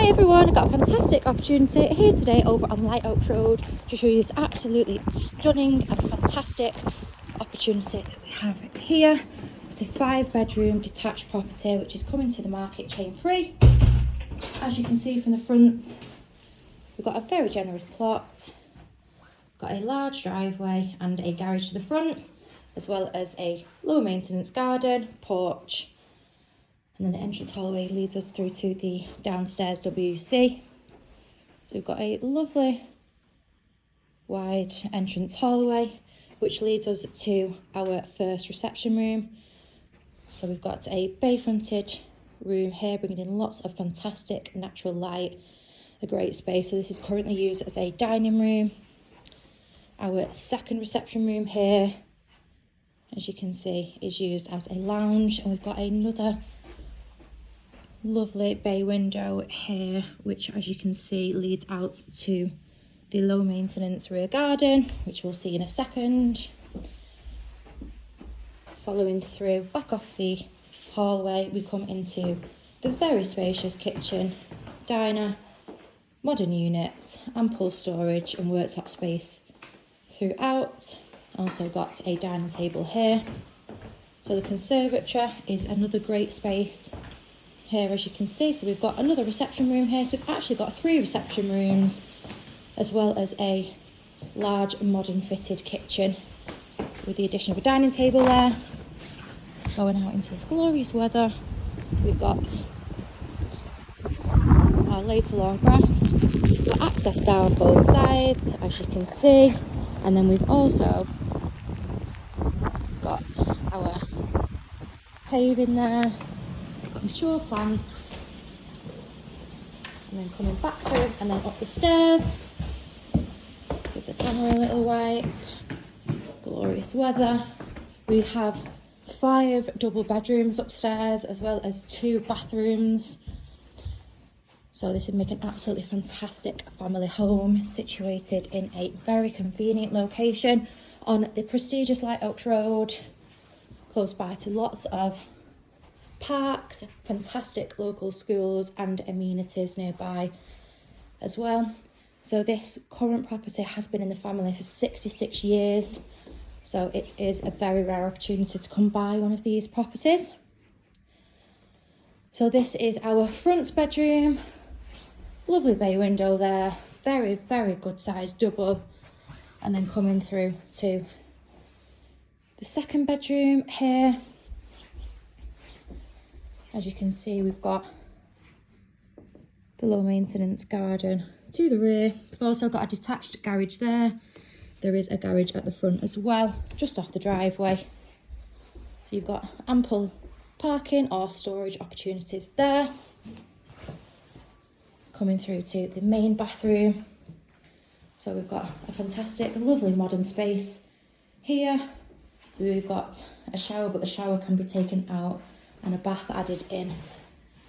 Hi everyone, I've got a fantastic opportunity here today over on Light Oaks Road to show you this absolutely stunning and fantastic opportunity that we have here. It's a 5-bedroom detached property which is coming to the market chain free. As you can see from the front, we've got a very generous plot, got a large driveway and a garage to the front, as well as a low maintenance garden, porch, and then the entrance hallway leads us through to the downstairs WC. So we've got a lovely wide entrance hallway, which leads us to our first reception room. So we've got a bay fronted room here, bringing in lots of fantastic natural light, a great space. So this is currently used as a dining room. Our second reception room here, as you can see, is used as a lounge, and we've got another lovely bay window here, which, as you can see, leads out to the low maintenance rear garden, which we'll see in a second. Following through back off the hallway, we come into the very spacious kitchen, diner, modern units, ample storage and worktop space throughout. Also got a dining table here. So the conservatory is another great space here, as you can see. So we've got another reception room here. So we've actually got 3 reception rooms, as well as a large modern fitted kitchen with the addition of a dining table there. Going out into this glorious weather, we've got our later lawn grass. We've got access down both sides, as you can see, and then we've also got our paving there, got mature plants, and then coming back through and then up the stairs. Give the camera a little wipe. Glorious weather. We have 5 double bedrooms upstairs, as well as 2 bathrooms. So this would make an absolutely fantastic family home, situated in a very convenient location on the prestigious Light Oaks Road, close by to lots of parks, fantastic local schools and amenities nearby as well. So this current property has been in the family for 66 years. So it is a very rare opportunity to come by one of these properties. So this is our front bedroom. Lovely bay window there. Very, very good size double. And then coming through to the second bedroom here. As you can see, we've got the low maintenance garden to the rear. We've also got a detached garage there. There is a garage at the front as well, just off the driveway. So you've got ample parking or storage opportunities there. Coming through to the main bathroom. So we've got a fantastic, lovely modern space here. So we've got a shower, but the shower can be taken out, and a bath added in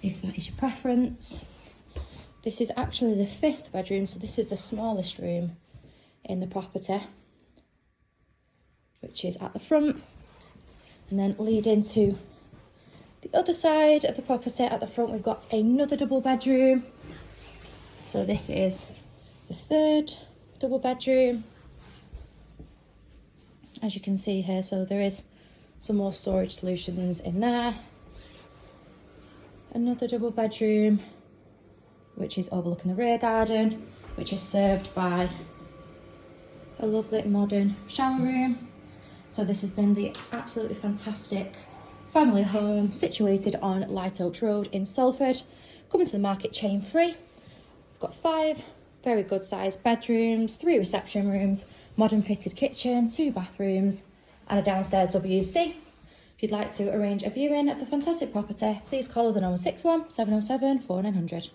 if that is your preference. This is actually the 5th bedroom, so this is the smallest room in the property, which is at the front, and then leading to the other side of the property at the front, we've got another double bedroom. So this is the 3rd double bedroom, as you can see here. So there is some more storage solutions in there. Another double bedroom, which is overlooking the rear garden, which is served by a lovely modern shower room. So this has been the absolutely fantastic family home situated on Light Oaks Road in Salford, coming to the market chain free. We've got 5 very good sized bedrooms, 3 reception rooms, modern fitted kitchen, 2 bathrooms, and a downstairs WC. If you'd like to arrange a viewing of the fantastic property, please call us on 061 707 4900.